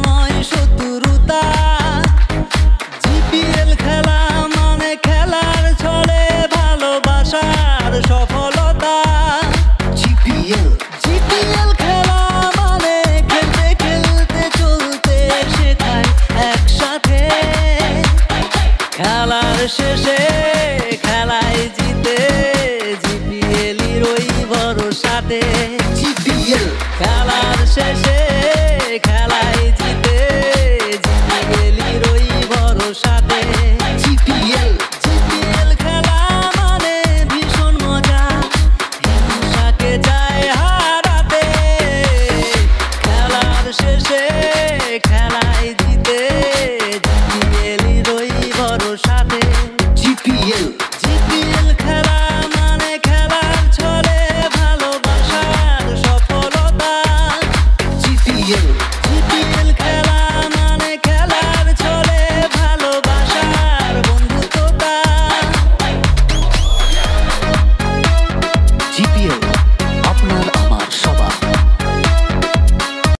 নয় শত্রুতা। জিপিএল খেলা মানে খেলার ছলে ভালোবাসার সফলতা। জিপিএল খেলা মানে খেলতে খেলতে চলতে শেখায় একসাথে। খেলার শেষে খেলায় জিতে জিপিএলের ওই ভরসাতে। খেলার শেষে খেলায় জিতে জিপিএলের ওই ভরসাতে। জিপিএল খেলা মানে ভীষণ মজা, হিংসাকে যায় হারাতে। খেলার শেষে খেলায় জিতে জিপিএলের ওই ভরসাতে। জিপিএল খেলা মানে খেলার ছলে ভালোবাসার সফলতা।